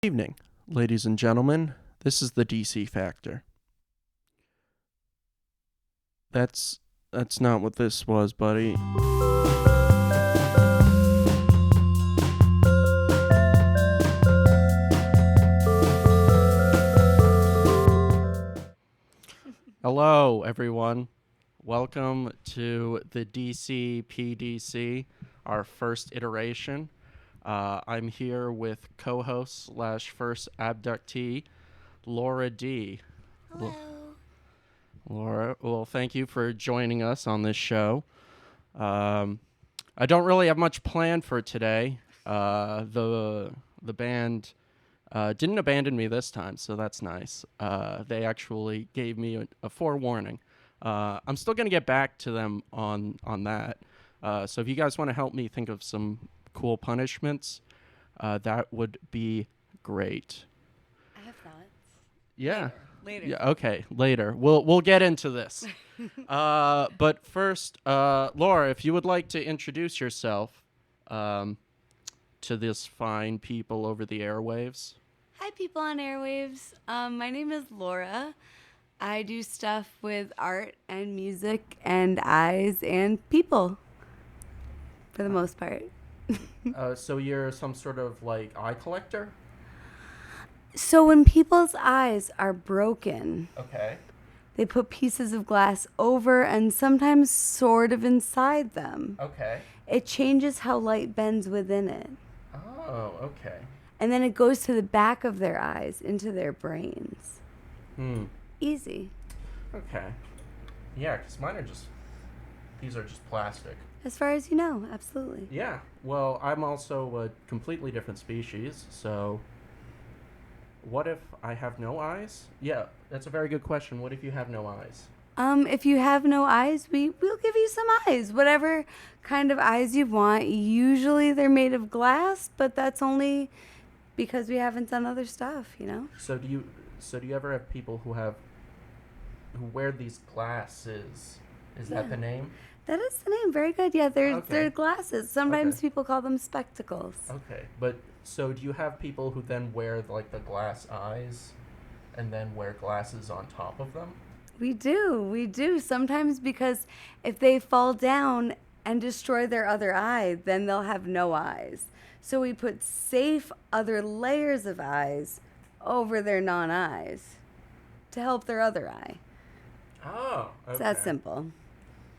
Evening, ladies and gentlemen. This is the DC Factor. That's not what this was, buddy. Hello, everyone. Welcome to the DCPDC, our first iteration. I'm here with co-host / first abductee, Laura D. Hello. Laura, well, thank you for joining us on this show. I don't really have much planned for today. The band didn't abandon me this time, so that's nice. They actually gave me a forewarning. I'm still going to get back to them on that. So if you guys want to help me think of some cool punishments, that would be great. I have thoughts. Yeah. Later. Yeah. Okay. Later. We'll get into this. But first, Laura, if you would like to introduce yourself to this fine people over the airwaves. Hi, people on airwaves. My name is Laura. I do stuff with art and music and eyes and people, for the most part. So you're some sort of like eye collector? So when people's eyes are broken, Okay. they put pieces of glass over and sometimes sort of inside them. Okay. It changes how light bends within it. Oh, okay. And then it goes to the back of their eyes, into their brains. Easy. Okay. Yeah, because these are just plastic. As far as you know, absolutely. Yeah. Well, I'm also a completely different species, so what if I have no eyes? Yeah, that's a very good question. What if you have no eyes? If you have no eyes, we'll give you some eyes. Whatever kind of eyes you want. Usually they're made of glass, but that's only because we haven't done other stuff, you know? So do you ever have people who wear these glasses? Is that the name? That is the name. Very good. Yeah, they're Okay. glasses. Sometimes Okay. people call them spectacles. Okay. But so do you have people who then wear like the glass eyes and then wear glasses on top of them? We do. Sometimes because if they fall down and destroy their other eye, then they'll have no eyes. So we put safe other layers of eyes over their non-eyes to help their other eye. Oh, okay. It's that simple.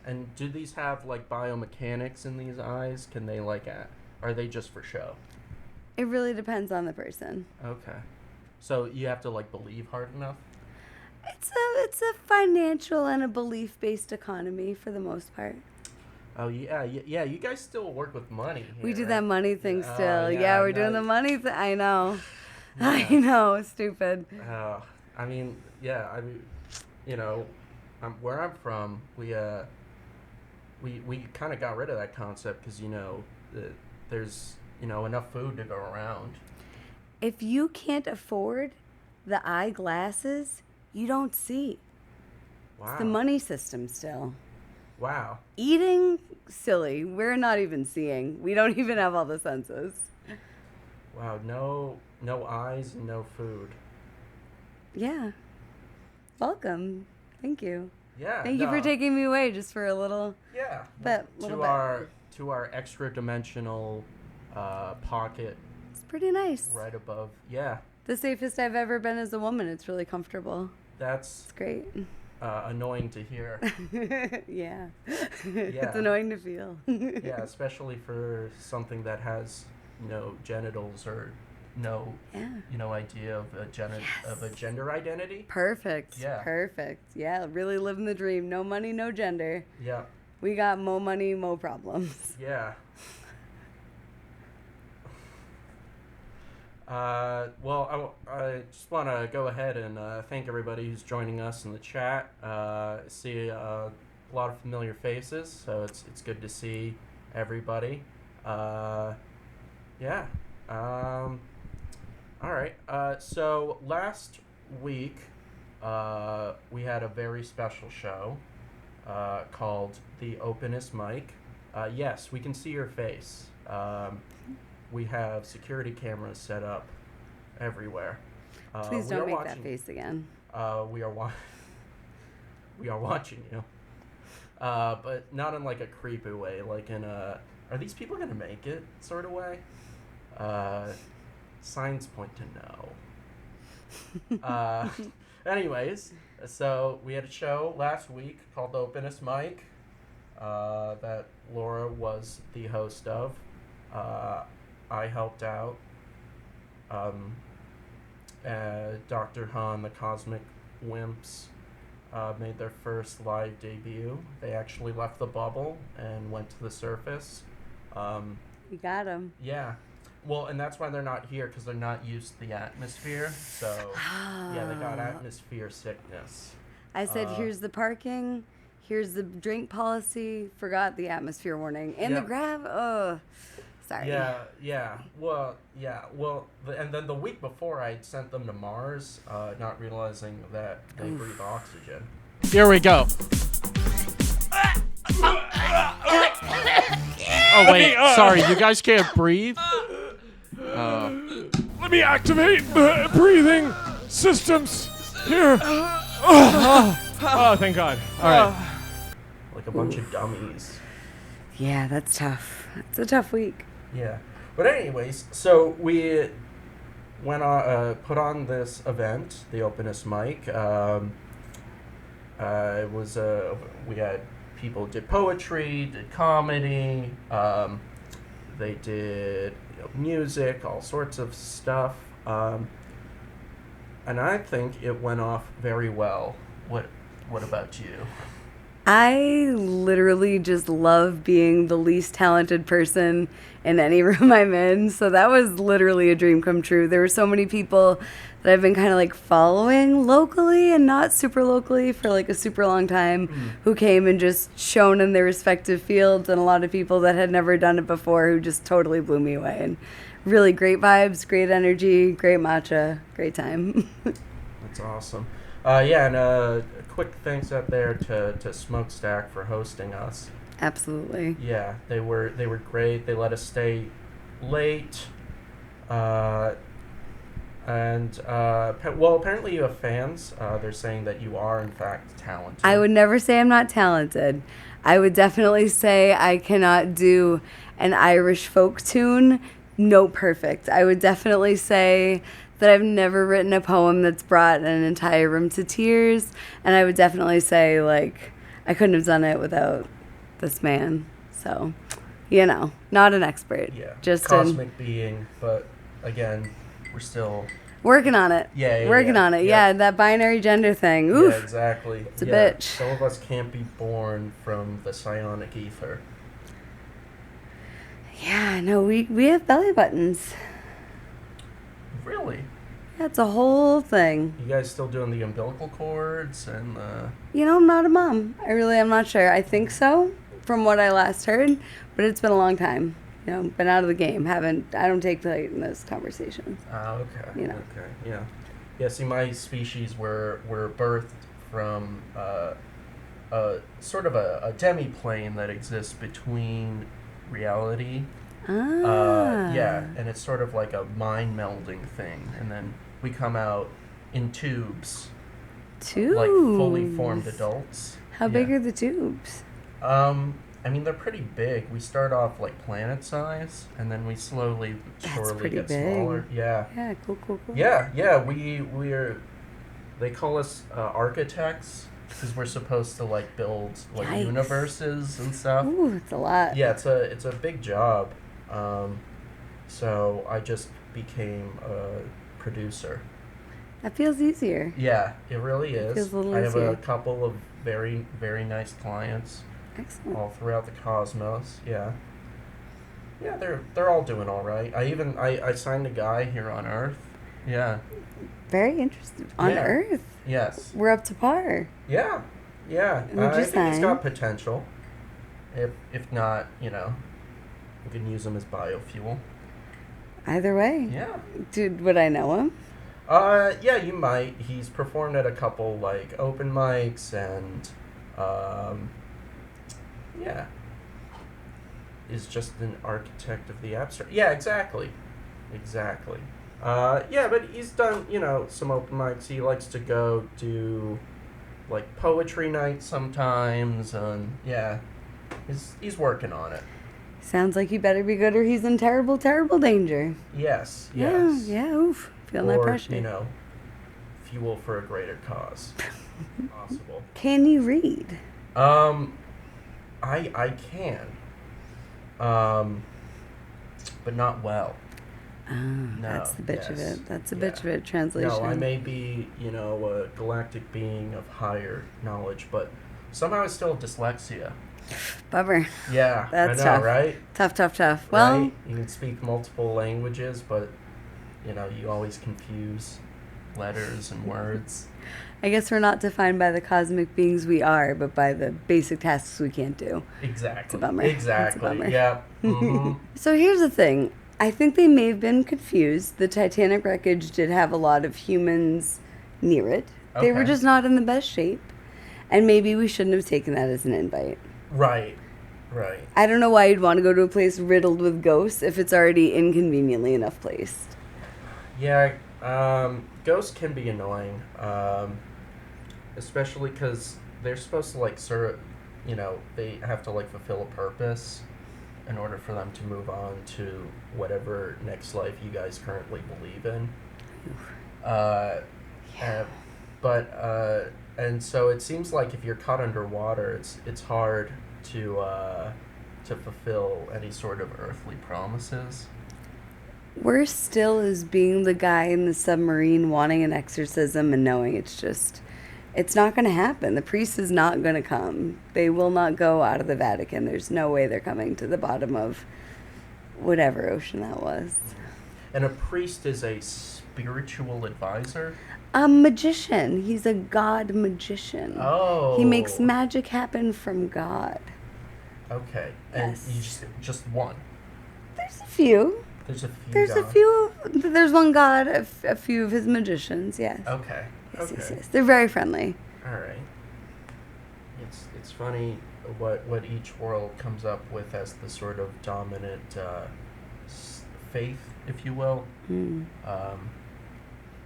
And do these have like biomechanics in these eyes? Can they are they just for show? It really depends on the person. Okay. So you have to like believe hard enough? It's a financial and a belief-based economy for the most part. Oh yeah. You guys still work with money here, We do right? that money thing Oh, still. yeah, Yeah, we're no, doing the money thing. I know. Yeah. I know. Stupid. I mean, yeah. I mean, you know, where I'm from, we kind of got rid of that concept because there's enough food to go around. If you can't afford the eyeglasses, you don't see. Wow. It's the money system still. Wow. Eating, silly. We're not even seeing. We don't even have all the senses. Wow. No eyes and no food. Yeah. Welcome. Thank you. Yeah. Thank you for taking me away just for a little. Yeah. Little To our extra dimensional pocket. It's pretty nice. Right above. Yeah. The safest I've ever been as a woman. It's really comfortable. That's It's great. annoying to hear. Yeah. Yeah. It's annoying to feel. Yeah, especially for something that has no genitals or no idea of a gender identity. Perfect. Yeah. Perfect. Yeah, really living the dream. No money, no gender. Yeah. We got mo money, mo problems. Yeah. Well, I just want to go ahead and thank everybody who's joining us in the chat. See a lot of familiar faces, so it's good to see everybody. Yeah. All right. So last week, we had a very special show called the Openest Mic. Yes, we can see your face. We have security cameras set up everywhere. Please we are don't make watching, that face again. we are we are watching you. But not in like a creepy way, like in a are these people gonna make it sort of way? Signs point to no. Anyways, so we had a show last week called the Openest Mic that Laura was the host of. I helped out. Dr. Han, the Cosmic Wimps, made their first live debut. They actually left the bubble and went to the surface. You got him. Yeah. Well, and that's why they're not here, because they're not used to the atmosphere. So, yeah, they got atmosphere sickness. I said, here's the parking, here's the drink policy, forgot the atmosphere warning. And the grab, sorry. Yeah. Well, and then the week before, I sent them to Mars, not realizing that they breathe oxygen. Here we go. Oh, wait, sorry, you guys can't breathe? Let me activate the breathing systems here. Oh, thank God. All right. Like a bunch of dummies. Yeah, that's tough. It's a tough week. Yeah. But anyways, so we went on, put on this event, the Openest Mic. It was, we had people did poetry, did comedy, they did music, all sorts of stuff. And I think it went off very well. What about you? I literally just love being the least talented person in any room I'm in. So that was literally a dream come true. There were so many people that I've been kind of like following locally and not super locally for like a super long time who came and just shone in their respective fields, and a lot of people that had never done it before who just totally blew me away. And really great vibes, great energy, great matcha, great time. That's awesome. And a quick thanks out there to Smokestack for hosting us. Absolutely. Yeah, they were great. They let us stay late. Apparently you have fans. They're saying that you are, in fact, talented. I would never say I'm not talented. I would definitely say I cannot do an Irish folk tune note perfect. I would definitely say that I've never written a poem that's brought an entire room to tears. And I would definitely say, like, I couldn't have done it without this man. So, not an expert. Yeah, just cosmic being, but again, we're still working on it. Working on it. Yeah, that binary gender thing. Oof. Yeah, exactly. It's a bitch. Some of us can't be born from the psionic ether. Yeah, no, we have belly buttons. Really? Yeah, it's a whole thing. You guys still doing the umbilical cords and the... I'm not a mom. I'm not sure. I think so, from what I last heard, but it's been a long time. Been out of the game. I don't take part in this conversation. Okay. Okay, yeah. Yeah, see, my species were birthed from a sort of a demi-plane that exists between reality. And it's sort of like a mind melding thing, and then we come out in tubes. Like fully formed adults. How big are the tubes? They're pretty big. We start off like planet size, and then we surely get smaller. Yeah. Yeah, cool. Yeah, we're they call us architects, because we're supposed to like build like Yikes. Universes and stuff. Ooh, it's a lot. Yeah, it's a big job. So I just became a producer. That feels easier. Yeah, it really is. Feels a little I have easier. a couple of very, very nice clients. Excellent. All throughout the cosmos. Yeah. Yeah, they're all doing all right. I signed a guy here on Earth. Yeah. Very interesting. On Earth? Yes. We're up to par. Yeah. Yeah. I think he's got potential. If not, we can use him as biofuel. Either way. Yeah. Dude, would I know him? Yeah, you might. He's performed at a couple like open mics and yeah. Is just an architect of the abstract. Yeah, exactly. Yeah, but he's done, some open mics. He likes to go do, like, poetry nights sometimes, and yeah, he's working on it. Sounds like you better be good or he's in terrible, terrible danger. Yes. Yeah, oof. Feel that Or, pressure. fuel for a greater cause. Possible. Can you read? I can. But not well. Oh, No, that's the bitch of yes. it. That's a Yeah. bitch of it. Translation. No, I may be, a galactic being of higher knowledge, but somehow I still have dyslexia. Bummer. Yeah, That's I know, tough. right? Tough. Well, Right? You can speak multiple languages, but, you always confuse letters and words. I guess we're not defined by the cosmic beings we are, but by the basic tasks we can't do. Exactly. It's a bummer. Exactly. It's a bummer. Yeah. Mm-hmm. So here's the thing. I think they may have been confused. The Titanic wreckage did have a lot of humans near it. They were Okay. just not in the best shape. And maybe we shouldn't have taken that as an invite. Right. I don't know why you'd want to go to a place riddled with ghosts if it's already inconveniently enough placed. Yeah, ghosts can be annoying, especially because they're supposed to, like, they have to, like, fulfill a purpose in order for them to move on to whatever next life you guys currently believe in. And so it seems like if you're caught underwater, it's hard to fulfill any sort of earthly promises. Worse still is being the guy in the submarine wanting an exorcism and knowing it's not going to happen. The priest is not going to come. They will not go out of the Vatican. There's no way they're coming to the bottom of whatever ocean that was. And a priest is a spiritual advisor? A magician. He's a god magician. Oh. He makes magic happen from God. Okay. And Yes. you just one. There's a few. There's a few. There's a few. There's one god, a few of his magicians, yes. Okay. Yes. They're very friendly. All right. It's funny what each world comes up with as the sort of dominant faith, if you will. Mm.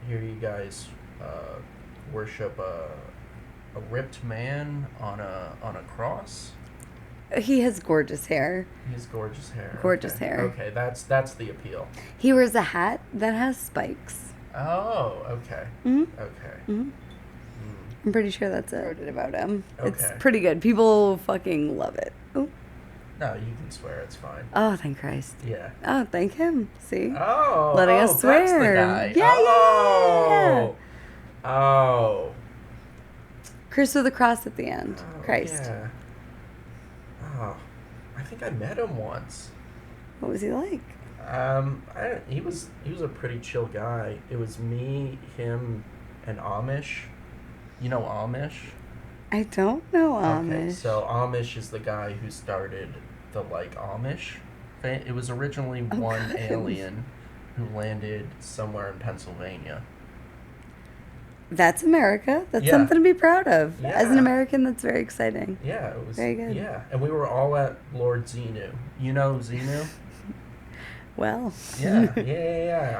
Here you guys worship a ripped man on a cross. He has gorgeous hair. He has gorgeous hair. Gorgeous Okay. hair. Okay, that's the appeal. He wears a hat that has spikes. Oh, okay. Mm-hmm. Okay. Mm-hmm. I'm pretty sure that's it about him. It's Okay. pretty good. People fucking love it. Oh, No, you can swear. It's fine. oh, thank Christ. Yeah. Oh, thank him. See? Oh. Letting us That's the swear. guy. Yeah. Oh. Chris with a cross at the end. Oh, Christ. Yeah. Oh, I think I met him once. What was he like? He was a pretty chill guy. It was me, him, and Amish. You know Amish? I don't know Amish. Okay, so Amish is the guy who started the Amish. It was originally one good. alien who landed somewhere in Pennsylvania. That's America. That's Yeah. something to be proud of. As an Yeah. American, that's very exciting. Yeah, it was Very good. Yeah, and we were all at Lord Xenu. You know Xenu? Well. Yeah.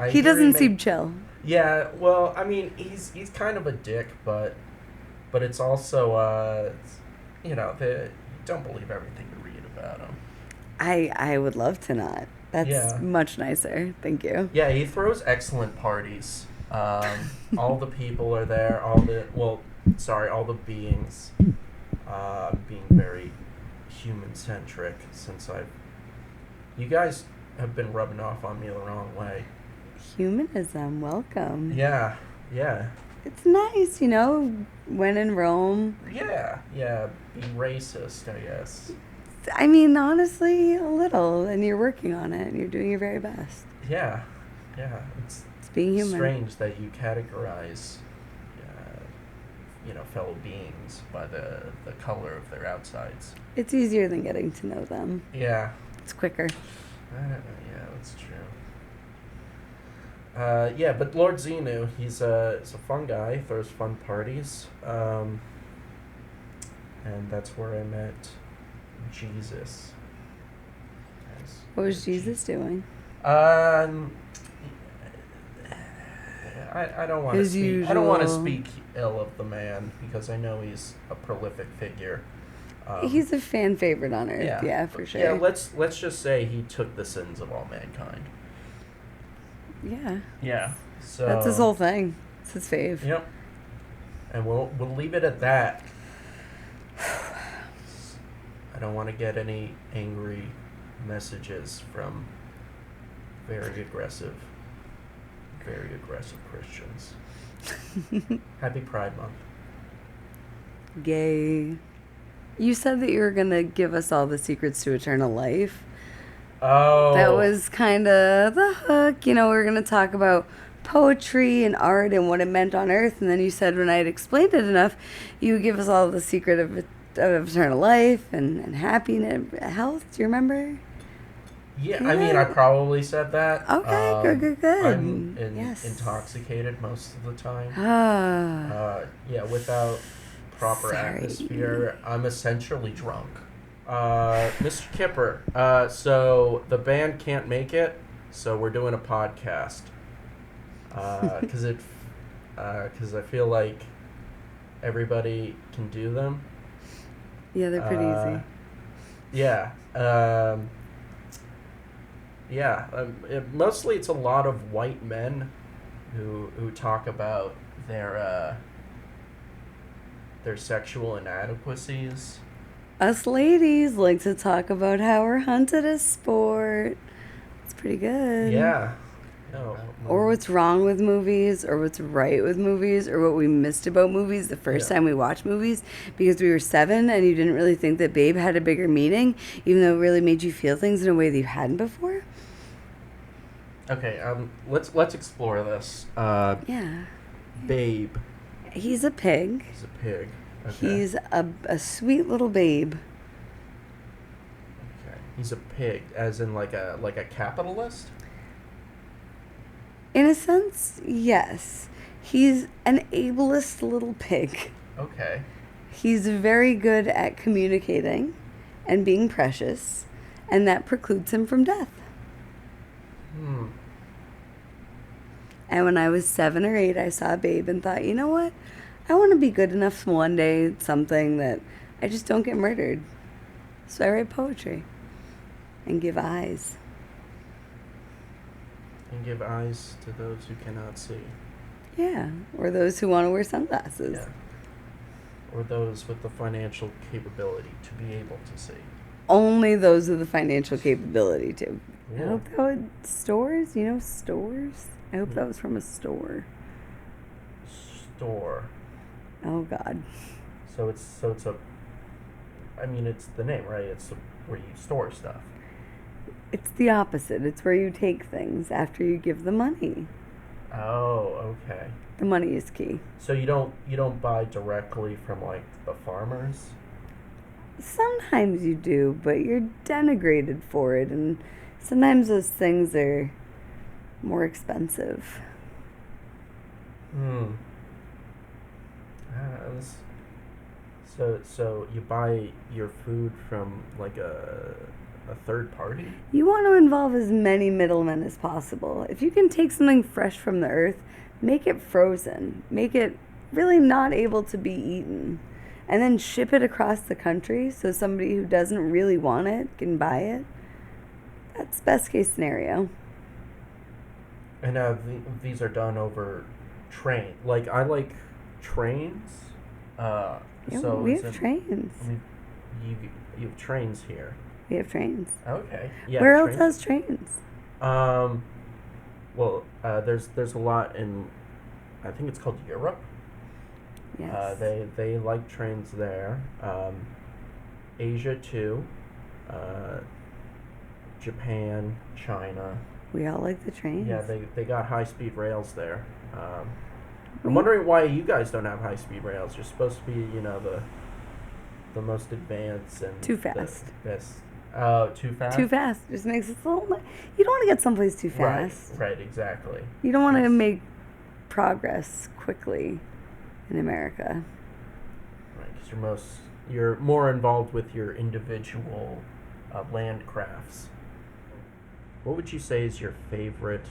I He hear doesn't ma- seem chill. Yeah, well, I mean, he's kind of a dick, but it's also don't believe everything you read about him. I would love to not. That's Yeah. much nicer. Thank you. Yeah, he throws excellent parties. All the people are there. All the beings, being very human-centric. You guys have been rubbing off on me the wrong way. Humanism, welcome. Yeah. It's nice, when in Rome. Yeah, be racist, I guess. I mean, honestly, a little, and you're working on it, and you're doing your very best. Yeah, it's It's being human. strange that you categorize, fellow beings by the color of their outsides. It's easier than getting to know them. Yeah, It's quicker. yeah, that's true. Yeah, but Lord Xenu, he's a fun guy, throws fun parties, and that's where I met Jesus. What was Jesus doing? I don't want to His speak. I don't want to usual. speak ill of the man because I know he's a prolific figure. He's a fan favorite on Earth, yeah, for sure. Yeah, let's just say he took the sins of all mankind. Yeah. Yeah. So That's his whole thing. It's his fave. Yep. And we'll leave it at that. I don't want to get any angry messages from very aggressive Christians. Happy Pride Month. Gay. You said that you were going to give us all the secrets to eternal life. Oh. That was kind of the hook. You know, we were going to talk about poetry and art and what it meant on Earth. And then you said when I had explained it enough, you would give us all the secret of eternal life and happiness, health. Do you remember? Yeah, I mean, I probably said that. Okay, good. I'm Yes. intoxicated most of the time. Ah. Yeah, without proper Sorry. atmosphere, I'm essentially drunk. Mr. Kipper, so the band can't make it, so we're doing a podcast. Because I feel like everybody can do them. Yeah, they're pretty easy. Yeah. Mostly it's a lot of white men who talk about their sexual inadequacies. Us ladies like to talk about how we're hunted as sport. It's pretty good. Yeah. No. Or what's wrong with movies, or what's right with movies, or what we missed about movies the first time we watched movies because we were 7 and you didn't really think that Babe had a bigger meaning, even though it really made you feel things in a way that you hadn't before. Okay, let's explore this. Yeah. Babe. He's a pig. He's a pig. Okay. He's a sweet little babe. Okay. He's a pig, as in like a capitalist? In a sense, yes. He's an ableist little pig. Okay. He's very good at communicating and being precious, and that precludes him from death. And when I was 7 or 8, I saw Babe and thought, you know what? I want to be good enough one day at something that I just don't get murdered. So I write poetry and give eyes. And give eyes to those who cannot see. Yeah, or those who want to wear sunglasses. Yeah. Or those with the financial capability to be able to see. Only those with the financial capability to. I Yeah. hope that was stores. You know, stores. I hope that was from a store. Store. Oh God. So it's a. I mean, it's the name, right? It's where you store stuff. It's the opposite. It's where you take things after you give the money. Oh, okay. The money is key. So you don't buy directly from like the farmers? Sometimes you do, but you're denigrated for it, and sometimes those things are more expensive. So you buy your food from like a third party? You want to involve as many middlemen as possible. If you can take something fresh from the earth, make it frozen, make it really not able to be eaten, and then ship it across the country so somebody who doesn't really want it can buy it. That's best case scenario. And these are done over train. Like I like trains. Yeah, So we is have it- trains. I mean, you have trains here. We have trains. Okay. Yeah. Where else trains. has trains? Well, there's a lot in, I think it's called Europe. Yes. They like trains there. Asia too. Japan, China. We all like the trains. Yeah, they got high speed rails there. I'm wondering why you guys don't have high speed rails. You're supposed to be, the most advanced and Too the fast. best. Oh, too fast. Too fast. Just makes it a little. You don't want to get someplace too fast. Right, exactly. You don't want to Yes. make progress quickly in America. Right, because you're more involved with your individual land crafts. What would you say is your favorite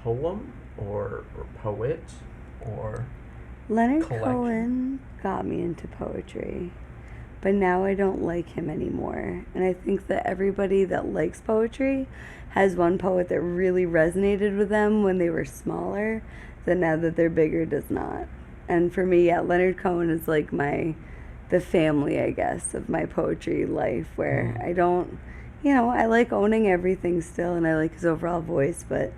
poem or poet or Leonard collection? Cohen got me into poetry, but now I don't like him anymore. And I think that everybody that likes poetry has one poet that really resonated with them when they were smaller, that now that they're bigger does not. And for me, yeah, Leonard Cohen is like the family, I guess, of my poetry life, where I don't, I like owning everything still, and I like his overall voice, but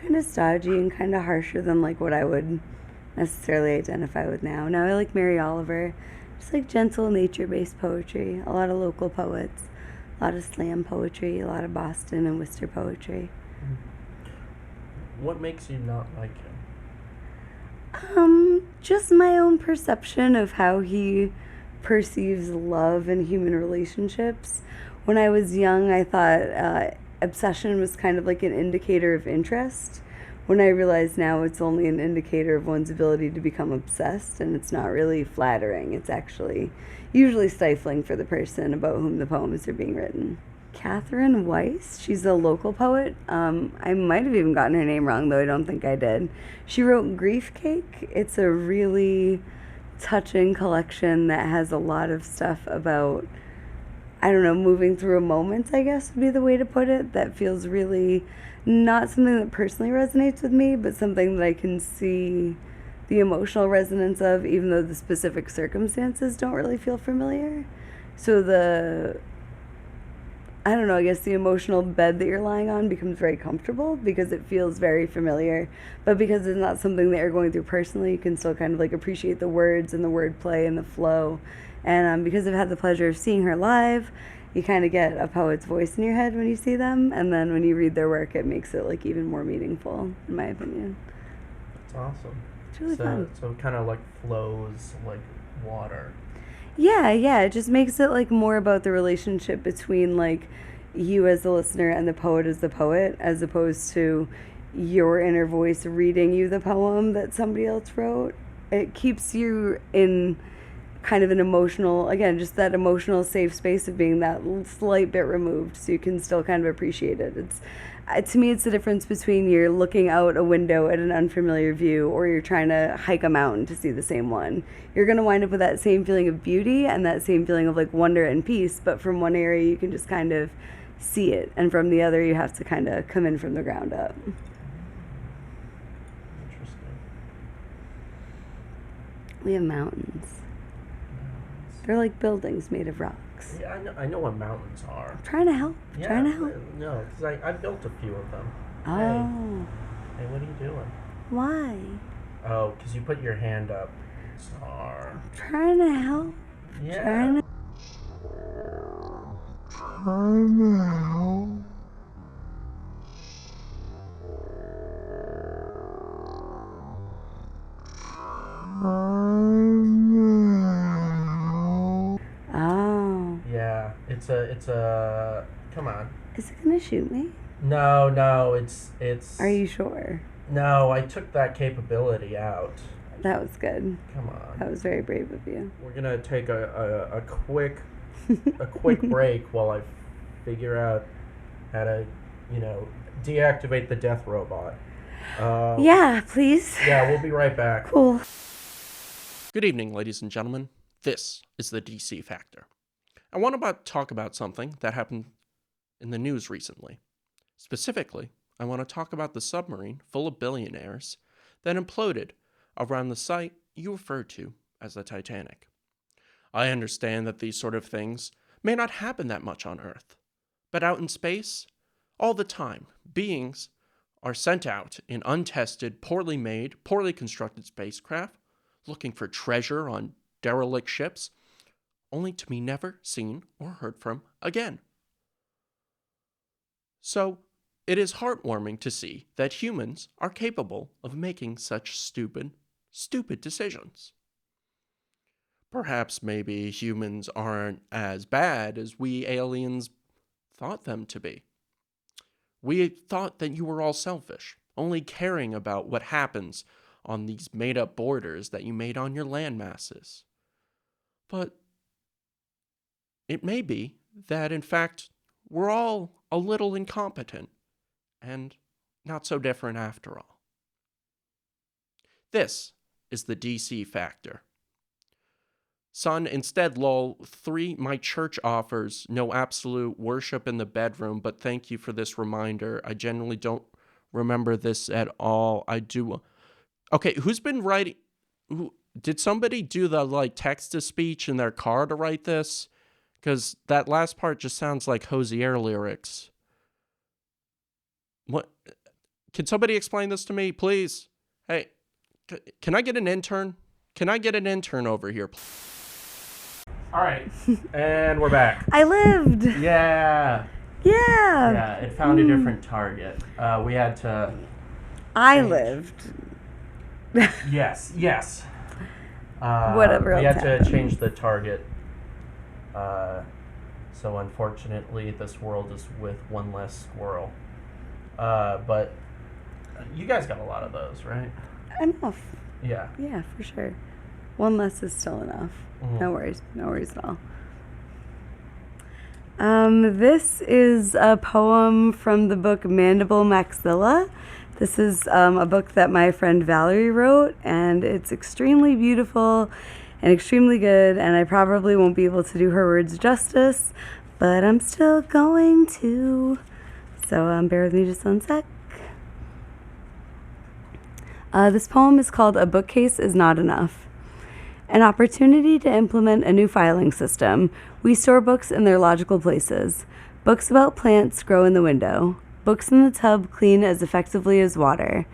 kind of stodgy and kind of harsher than like what I would necessarily identify with now. Now I like Mary Oliver, just like gentle nature-based poetry, a lot of local poets, a lot of slam poetry, a lot of Boston and Worcester poetry. What makes you not like him? Just my own perception of how he perceives love and human relationships. When I was young, I thought obsession was kind of like an indicator of interest. When I realize now it's only an indicator of one's ability to become obsessed, and it's not really flattering. It's actually usually stifling for the person about whom the poems are being written. Catherine Weiss, she's a local poet. I might have even gotten her name wrong, though I don't think I did. She wrote Grief Cake. It's a really touching collection that has a lot of stuff about, I don't know, moving through a moment, I guess would be the way to put it, that feels really not something that personally resonates with me, but something that I can see the emotional resonance of, even though the specific circumstances don't really feel familiar. So I don't know, I guess the emotional bed that you're lying on becomes very comfortable because it feels very familiar. But because it's not something that you're going through personally, you can still kind of like appreciate the words and the wordplay and the flow. And because I've had the pleasure of seeing her live, you kind of get a poet's voice in your head when you see them. And then when you read their work, it makes it like even more meaningful, in my opinion. That's awesome. It's really fun. So it kind of like flows like water. Yeah, it just makes it like more about the relationship between like you as the listener and the poet as the poet, as opposed to your inner voice reading you the poem that somebody else wrote. It keeps you in kind of an emotional, again, just that emotional safe space of being that slight bit removed, so you can still kind of appreciate it. It's to me, it's the difference between you're looking out a window at an unfamiliar view or you're trying to hike a mountain to see the same one. You're going to wind up with that same feeling of beauty and that same feeling of like wonder and peace, but from one area you can just kind of see it, and from the other you have to kind of come in from the ground up. Interesting. We have mountains. They're like buildings made of rocks. Yeah, I know what mountains are. I'm trying to help. Yeah, no, because I built a few of them. Oh. Hey, what are you doing? Why? Oh, because you put your hand up. Sorry. I'm trying to help. Yeah. Trying to Oh. Yeah, it's a. Come on. Is it gonna shoot me? No, it's. Are you sure? No, I took that capability out. That was good. Come on. That was very brave of you. We're gonna take a quick break while I figure out how to, deactivate the death robot. Yeah, please. Yeah, we'll be right back. Cool. Good evening, ladies and gentlemen. This is the DC Factor. I want to talk about something that happened in the news recently. Specifically, I want to talk about the submarine full of billionaires that imploded around the site you referred to as the Titanic. I understand that these sort of things may not happen that much on Earth, but out in space, all the time, beings are sent out in untested, poorly made, poorly constructed spacecraft, looking for treasure on derelict ships, only to be never seen or heard from again. So, it is heartwarming to see that humans are capable of making such stupid decisions. Perhaps maybe humans aren't as bad as we aliens thought them to be. We thought that you were all selfish, only caring about what happens on these made-up borders that you made on your land masses. But it may be that, in fact, we're all a little incompetent and not so different after all. This is the DC factor. Son, instead, lol, 3, my church offers no absolute worship in the bedroom, but thank you for this reminder. I genuinely don't remember this at all. I do. Okay, who's been writing? Did somebody do the like text-to-speech in their car to write this? Because that last part just sounds like Hosier lyrics. What? Can somebody explain this to me, please? Hey, can I get an intern? Can I get an intern over here, please? All right, and we're back. I lived. Yeah. Yeah. Yeah, it found a different target. We had to... I lived. Yes. Whatever we else had to happened. change the target. So unfortunately, this world is with one less squirrel. But you guys got a lot of those, right? Enough. Yeah. Yeah, for sure. One less is still enough. Mhm. No worries at all. This is a poem from the book Mandible Maxilla. This is a book that my friend Valerie wrote, and it's extremely beautiful and extremely good, and I probably won't be able to do her words justice, but I'm still going to. So bear with me just one sec. This poem is called A Bookcase is Not Enough. An opportunity to implement a new filing system. We store books in their logical places. Books about plants grow in the window. Books in the tub clean as effectively as water.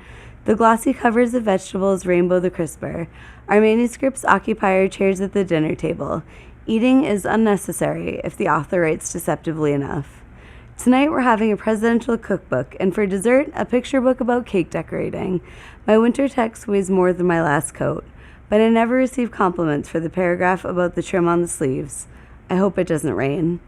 The glossy covers of vegetables rainbow the crisper. Our manuscripts occupy our chairs at the dinner table. Eating is unnecessary if the author writes deceptively enough. Tonight we're having a presidential cookbook, and for dessert, a picture book about cake decorating. My winter text weighs more than my last coat, but I never receive compliments for the paragraph about the trim on the sleeves. I hope it doesn't rain.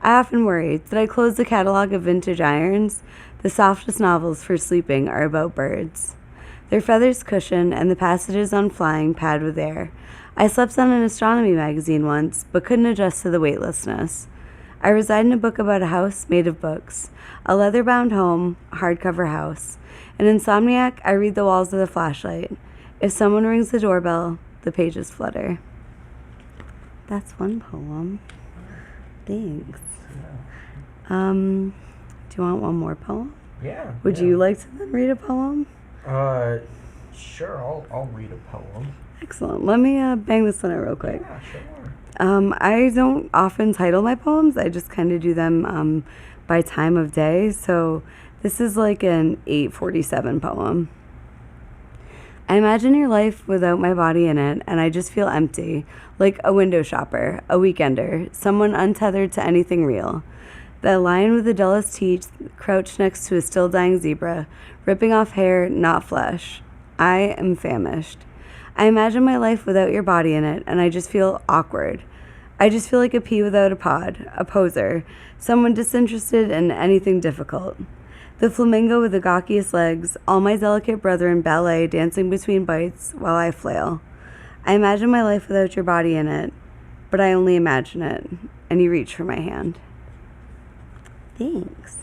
I often worry, did I close the catalog of vintage irons? The softest novels for sleeping are about birds. Their feathers cushion, and the passages on flying pad with air. I slept on an astronomy magazine once, but couldn't adjust to the weightlessness. I reside in a book about a house made of books, a leather-bound home, a hardcover house. An insomniac, I read the walls with a flashlight. If someone rings the doorbell, the pages flutter. That's one poem. Thanks. Do you want one more poem? Yeah. Would you like to then read a poem? Sure. I'll read a poem. Excellent. Let me bang this one out real quick. Yeah, sure. I don't often title my poems. I just kind of do them by time of day. So this is like an 8:47 poem. I imagine your life without my body in it, and I just feel empty, like a window shopper, a weekender, someone untethered to anything real. The lion with the dullest teeth crouched next to a still dying zebra, ripping off hair, not flesh. I am famished. I imagine my life without your body in it, and I just feel awkward. I just feel like a pea without a pod, a poser, someone disinterested in anything difficult. The flamingo with the gawkiest legs, all my delicate brethren ballet dancing between bites while I flail. I imagine my life without your body in it, but I only imagine it, and you reach for my hand. Thanks.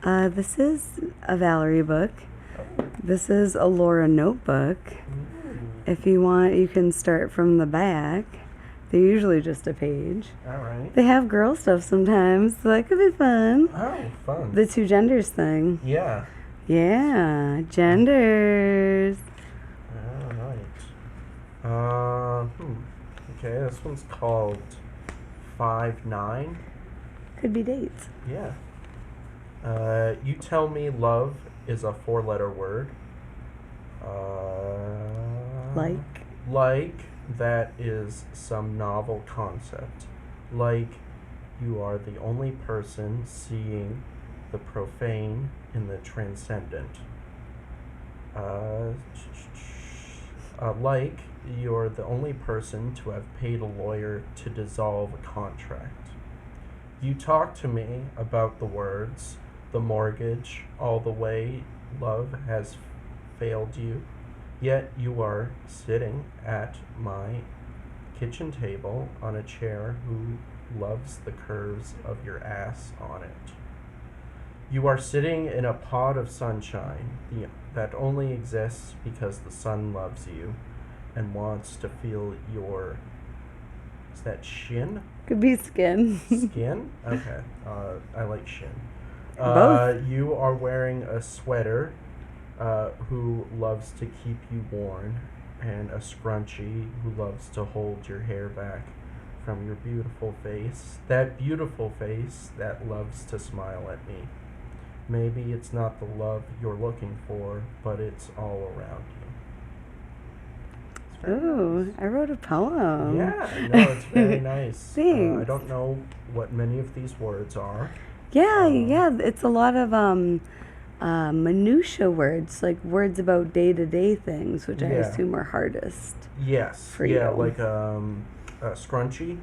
This is a Valerie book. This is a Laura notebook. If you want, you can start from the back. They're usually just a page. All right. They have girl stuff sometimes, so that could be fun. Oh, fun. The two genders thing. Yeah. Yeah, genders. All right. Okay, this one's called 5-9. Could be dates. Yeah. You tell me love is a 4-letter word. Like that is some novel concept. Like you are the only person seeing the profane in the transcendent. Like you're the only person to have paid a lawyer to dissolve a contract. You talk to me about the words, the mortgage, all the way love has failed you, yet you are sitting at my kitchen table on a chair who loves the curves of your ass on it. You are sitting in a pod of sunshine that only exists because the sun loves you and wants to feel your. Is that shin? Could be skin. Skin? Okay. I like shin. Both. You are wearing a sweater who loves to keep you warm, and a scrunchie who loves to hold your hair back from your beautiful face. That beautiful face that loves to smile at me. Maybe it's not the love you're looking for, but it's all around you. It's very Ooh, nice. I wrote a poem. Yeah, no, it's very nice. Thanks. I don't know what many of these words are. Yeah, it's a lot of minutia words, like words about day-to-day things, which I Yeah. assume are hardest. Yes. For yeah, you. like a scrunchie.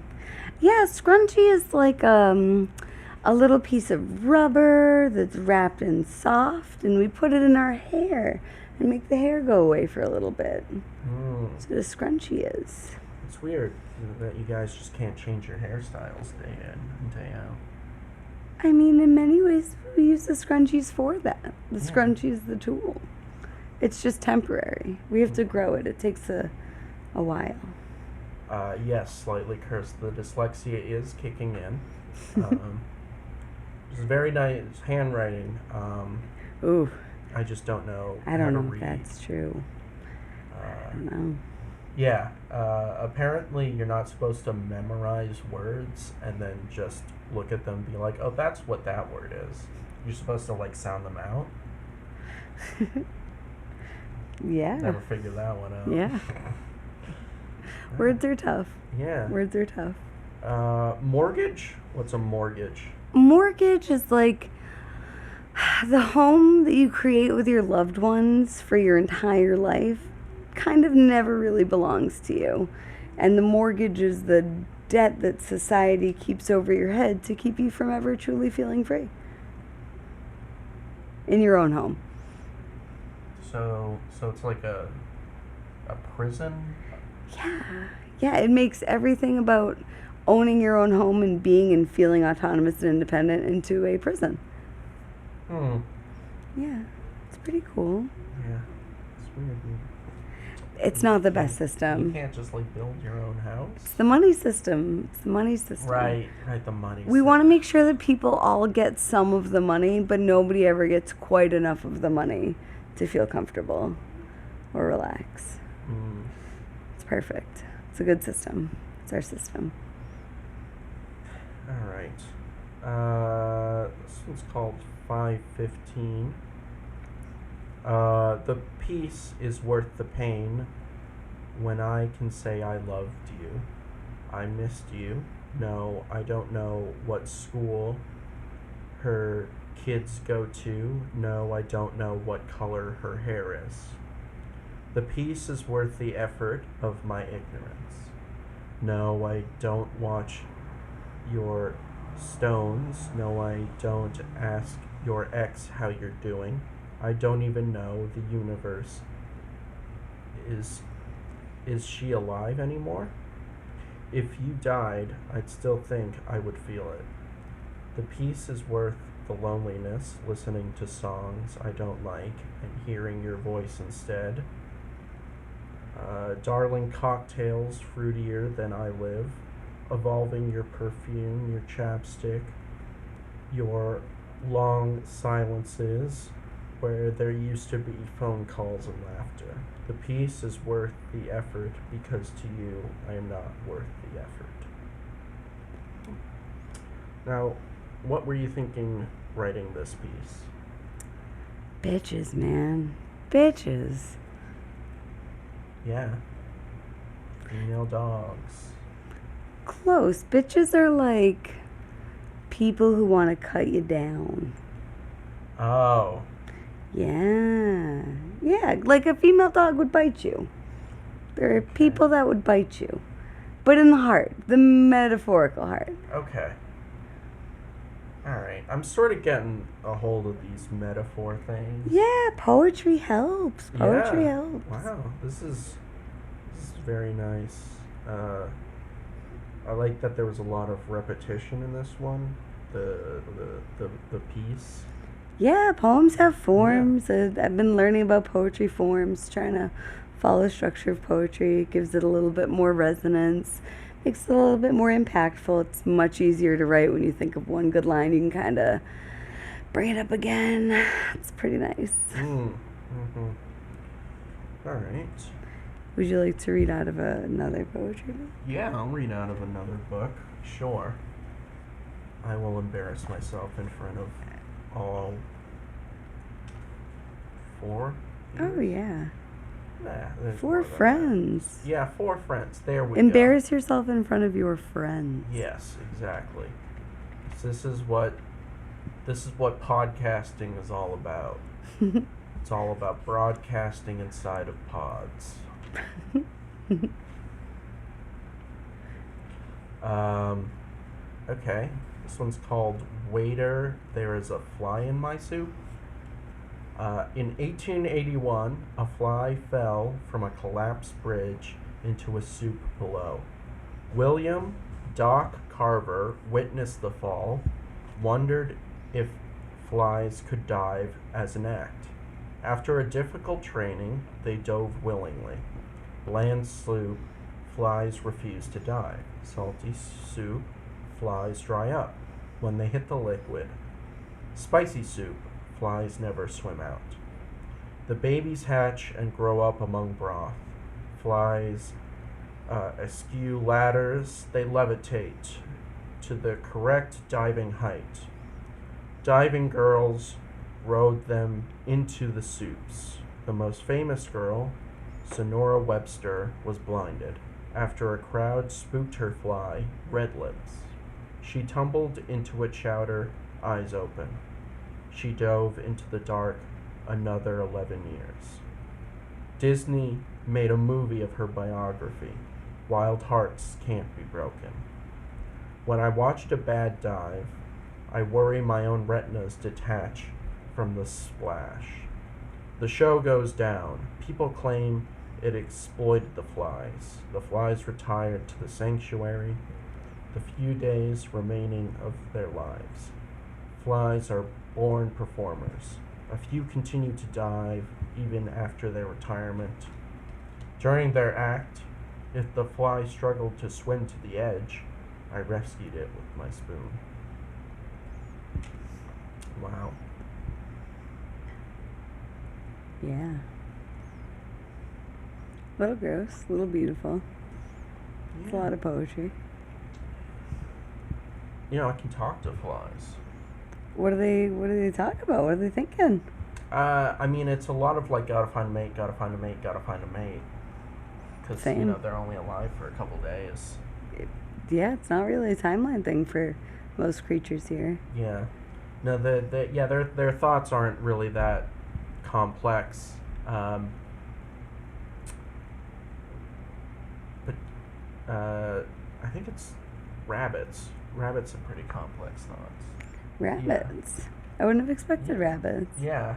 Yeah, scrunchie is like a little piece of rubber that's wrapped in soft, and we put it in our hair and make the hair go away for a little bit. That's what a scrunchie is. It's weird that you guys just can't change your hairstyles day in and day out. I mean, in many ways, we use the scrunchies for that. The Yeah. scrunchie is the tool. It's just temporary. We have to grow it. It takes a while. Yes, slightly cursed. The dyslexia is kicking in. It's very nice handwriting. Ooh, I just don't know. I how don't to know if read. that's true. I don't know. Yeah. Apparently, you're not supposed to memorize words and then just look at them and be like, "Oh, that's what that word is." You're supposed to like sound them out. Yeah. Never figured that one out. Yeah. Words are tough. Yeah. Words are tough. Mortgage? What's a mortgage? Mortgage is like the home that you create with your loved ones for your entire life kind of never really belongs to you. And the mortgage is the debt that society keeps over your head to keep you from ever truly feeling free in your own home. So it's like a prison? Yeah, it makes everything about owning your own home and being and feeling autonomous and independent into a prison. Yeah, it's pretty cool. Yeah. It's weird. It's not the best You system. can't just like build your own house. It's the money system. It's the money system. Right, the money. We want to make sure that people all get some of the money, but nobody ever gets quite enough of the money to feel comfortable or relax. It's perfect. It's a good system. It's our system. All right. This one's called 515. The peace is worth the pain when I can say I loved you. I missed you. No, I don't know what school her kids go to. No, I don't know what color her hair is. The peace is worth the effort of my ignorance. No, I don't watch your stones. No, I don't ask your ex how you're doing. I don't even know the universe. Is she alive anymore? If you died, I'd still think I would feel it. The peace is worth the loneliness, listening to songs I don't like and hearing your voice instead. Darling cocktails fruitier than I live, evolving your perfume, your chapstick, your long silences where there used to be phone calls and laughter. The peace is worth the effort because to you I am not worth the effort. Now, what were you thinking writing this piece? Bitches, man. Bitches. Yeah. Female dogs. Close. Bitches are like people who want to cut you down. Oh. Yeah. Yeah, like a female dog would bite you. There are people that would bite you. But in the heart, the metaphorical heart. Okay. Alright. I'm sort of getting a hold of these metaphor things. Yeah, poetry helps. Poetry helps. Wow. This is very nice. I like that there was a lot of repetition in this one. The piece. Yeah, poems have forms. I've been learning about poetry forms, trying to follow the structure of poetry. It gives it a little bit more resonance, makes it a little bit more impactful. It's much easier to write when you think of one good line. You can kind of bring it up again. It's pretty nice. Mm-hmm. All right. Would you like to read out of another poetry book? Yeah, I'll read out of another book. Sure. I will embarrass myself in front of all 4. Oh, yeah. Nah, there's 4 more than friends. that. Yeah, 4 friends. There we go. Embarrass yourself in front of your friends. Yes, exactly. So this is what podcasting is all about. It's all about broadcasting inside of pods. Okay. This one's called Waiter, There is a Fly in My Soup. In 1881, a fly fell from a collapsed bridge into a soup below. William Doc Carver witnessed the fall, wondered if flies could dive as an act. After a difficult training, they dove willingly. Bland soup, flies refuse to dive. Salty soup, flies dry up when they hit the liquid. Spicy soup, flies never swim out. The babies hatch and grow up among broth. Flies eschew ladders, they levitate to the correct diving height. Diving girls rode them into the soups. The most famous girl, Sonora Webster, was blinded after a crowd spooked her fly, Red Lips. She tumbled into a chowder, eyes open. She dove into the dark another 11 years. Disney made a movie of her biography, Wild Hearts Can't Be Broken. When I watched a bad dive, I worry my own retinas detach from the splash. The show goes down. People claim it exploited the flies. The flies retired to the sanctuary, the few days remaining of their lives. Flies are born performers. A few continue to dive even after their retirement. During their act, if the fly struggled to swim to the edge, I rescued it with my spoon. Wow. Yeah. A little gross, a little beautiful. It's a lot of poetry. You know, I can talk to flies. What do they talk about? What are they thinking? I mean, it's a lot of like, gotta find a mate, gotta find a mate, gotta find a mate. Because, you know, they're only alive for a couple days. Yeah, it's not really a timeline thing for most creatures here. Yeah. No, their thoughts aren't really that complex. But I think it's rabbits. Rabbits have pretty complex thoughts. Rabbits? Yeah. I wouldn't have expected rabbits. Yeah.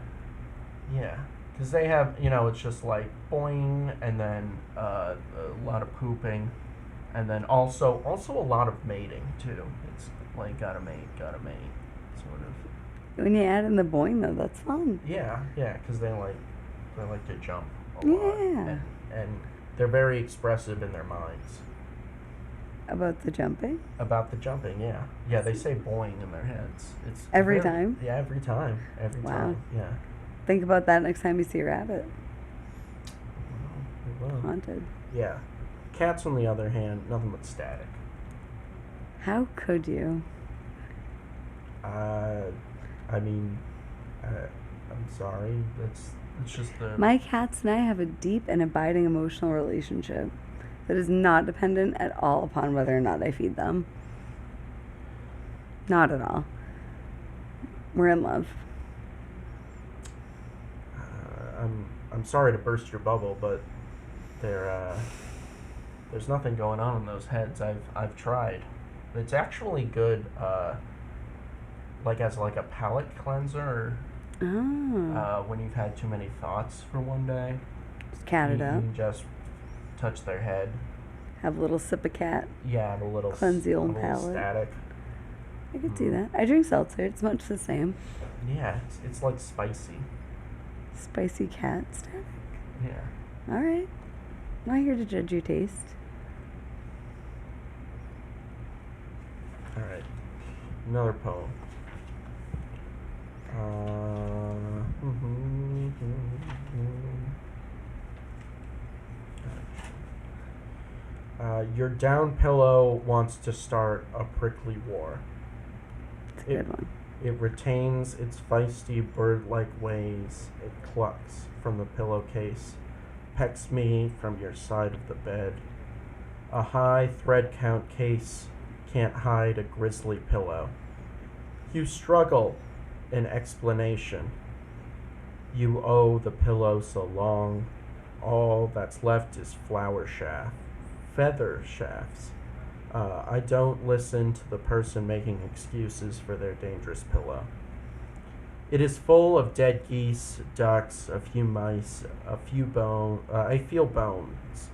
Yeah. Because they have, you know, it's just like boing, and then a lot of pooping, and then also a lot of mating, too. It's like, gotta mate, sort of. When you add in the boing, though, that's fun. Yeah, because they like to jump a lot. Yeah. And they're very expressive in their minds. About the jumping? About the jumping, yeah. Yeah, they say boing in their heads. It's every time? Yeah, every time. Every time, yeah. Think about that next time you see a rabbit. Well, haunted. Yeah. Cats, on the other hand, nothing but static. How could you? I mean, I'm sorry. It's just the... My cats and I have a deep and abiding emotional relationship that is not dependent at all upon whether or not I feed them. Not at all. We're in love. I'm sorry to burst your bubble, but there's nothing going on in those heads. I've tried. It's actually good, like as like a palate cleanser. When you've had too many thoughts for one day. Just cat it up. You can just touch their head. Have a little sip of cat. Yeah, have a little cleanse the old palate. Static. I could see that. I drink seltzer. It's much the same. Yeah, it's like spicy. Spicy cat static. Yeah. All right. I'm not here to judge your taste. All right. Another poem. Your down pillow wants to start a prickly war. It's a good one. It retains its feisty bird-like ways. It clucks from the pillowcase, pecks me from your side of the bed. A high thread count case can't hide a grisly pillow. You struggle in explanation. You owe the pillow so long. All that's left is feather shafts. I don't listen to the person making excuses for their dangerous pillow. It is full of dead geese, ducks, a few mice, I feel bones,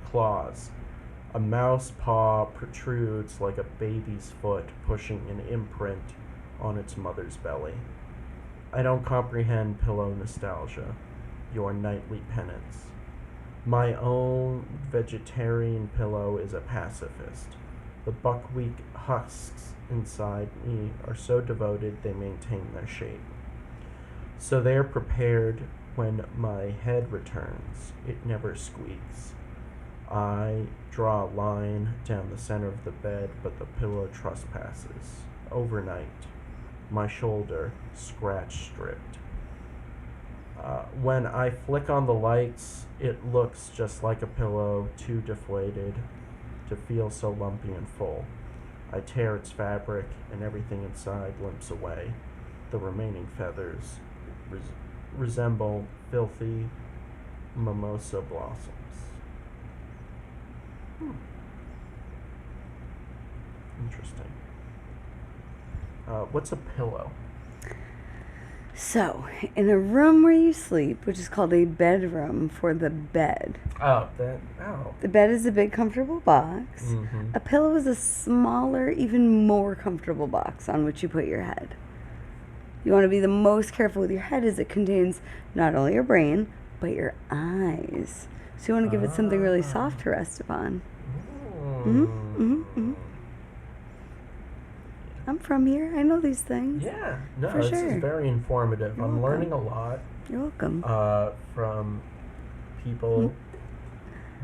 claws. A mouse paw protrudes like a baby's foot pushing an imprint on its mother's belly. I don't comprehend pillow nostalgia, your nightly penance. My own vegetarian pillow is a pacifist. The buckwheat husks inside me are so devoted they maintain their shape. So they are prepared when my head returns. It never squeaks. I draw a line down the center of the bed, but the pillow trespasses. Overnight, my shoulder scratch stripped. When I flick on the lights, it looks just like a pillow, too deflated to feel so lumpy and full. I tear its fabric, and everything inside limps away. The remaining feathers resemble filthy mimosa blossoms. Interesting. What's a pillow? So, in a room where you sleep, which is called a bedroom for the bed. The bed is a big, comfortable box. Mm-hmm. A pillow is a smaller, even more comfortable box on which you put your head. You want to be the most careful with your head as it contains not only your brain, but your eyes. So you want to give it something really soft to rest upon. I'm from here. I know these things. Yeah, no, For this sure. is very informative. You're I'm welcome. learning a lot You're welcome. from people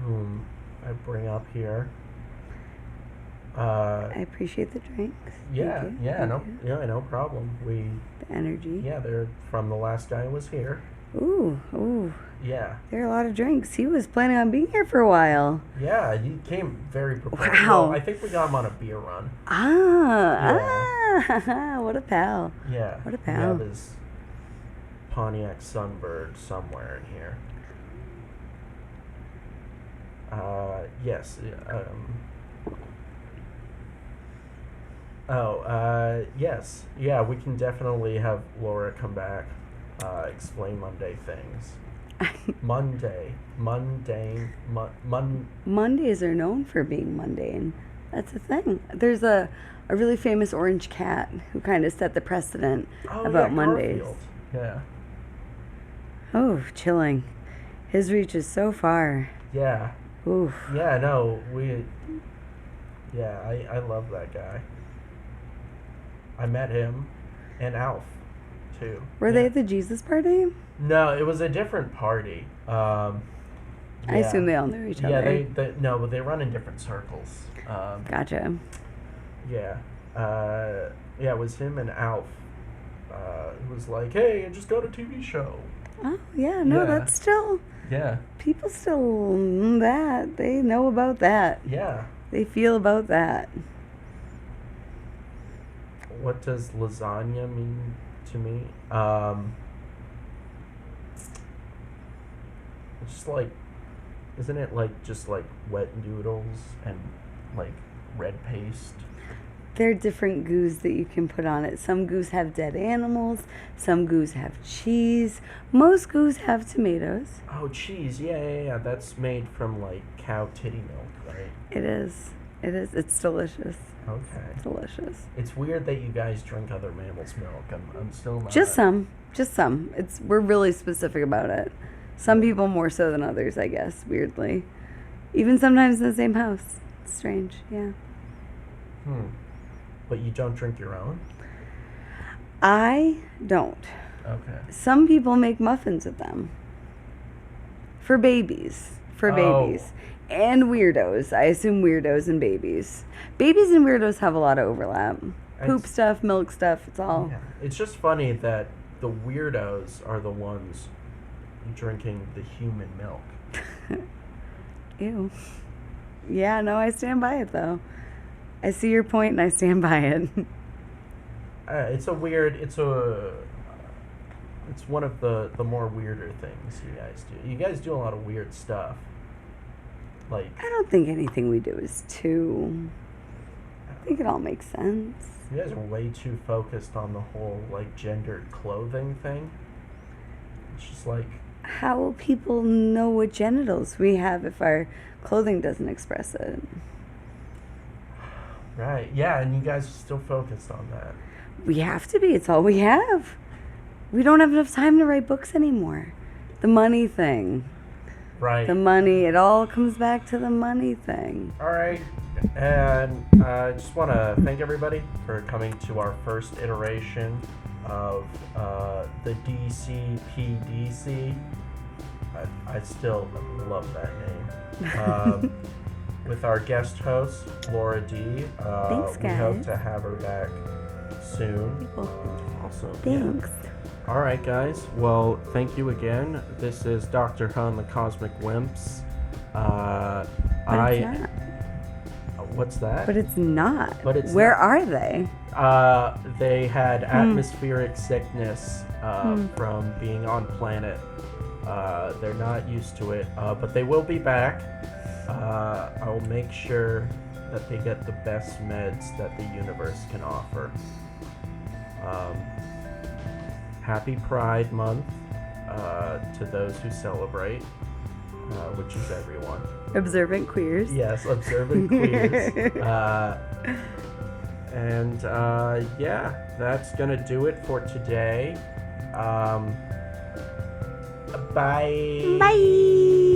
whom I bring up here. I appreciate the drinks. Yeah, Thank you. yeah, Thank no, you. yeah, no problem. The energy. Yeah, they're from the last guy who was here. Ooh. Yeah, There are a lot of drinks. He was planning on being here for a while. yeah, he came very prepared. Wow. Well, I think we got him on a beer run. What a pal. Yeah, What a we pal. have his Pontiac Sunbird somewhere in here. Yes. Yes. Yeah, we can definitely have Laura come back, explain Monday things. Mundane. Mondays are known for being mundane. That's the thing. There's a really famous orange cat who kind of set the precedent about Mondays. Garfield. Yeah. Oh, chilling. His reach is so far. Yeah. Oof. Yeah, no, I love that guy. I met him and Alf, too. Were they at the Jesus party? No, it was a different party. I assume they all knew each Yeah, other. but they run in different circles. Gotcha. Yeah. It was him and Alf. It was like, hey, I just got a TV show. Oh, yeah, no, Yeah. that's still... Yeah. People still that. They know about that. Yeah. They feel about that. What does lasagna mean to me? It's just like, isn't it like just like wet noodles and like red paste? There are different goos that you can put on it. Some goos have dead animals. Some goos have cheese. Most goos have tomatoes. Oh, cheese. Yeah. That's made from like cow titty milk, right? It is. It is. It's delicious. Okay. Delicious. It's weird that you guys drink other mammals' milk. I'm still not. Just some. We're really specific about it. Some people more so than others, I guess, weirdly. Even sometimes in the same house. It's strange, yeah. But you don't drink your own? I don't. Okay. Some people make muffins with them. For babies. And weirdos. I assume weirdos and babies. Babies and weirdos have a lot of overlap. Poop stuff, milk stuff, it's all. Yeah. It's just funny that the weirdos are the ones drinking the human milk. Ew. Yeah, no, I stand by it though. I see your point and I stand by it. It's one of the more weirder things you guys do. You guys do a lot of weird stuff. Like, I don't think anything we do is too. I think it all makes sense. you guys are way too focused on the whole, like, gendered clothing thing. It's just like, How will people know what genitals we have if our clothing doesn't express it? right, yeah, and you guys are still focused on that. We have to be. It's all we have. We don't have enough time to write books anymore. The money thing. Right. The money. It all comes back to the money thing. All right, and I just want to thank everybody for coming to our first iteration of the DCPDC. I still love that name. With our guest host, Laura D. Thanks, We hope guys. to have her back soon. Awesome. Thanks. All right, guys. Well, thank you again. This is Dr. Huh and the Cosmic Wimps. But it's not. What's that? But it's not. But it's Where not. are they? They had atmospheric sickness from being on planet. They're not used to it, but they will be back. I will make sure that they get the best meds that the universe can offer. Happy Pride Month to those who celebrate, which is everyone. Observant queers. Yes, observant queers. Yeah, that's gonna do it for today. Bye. Bye.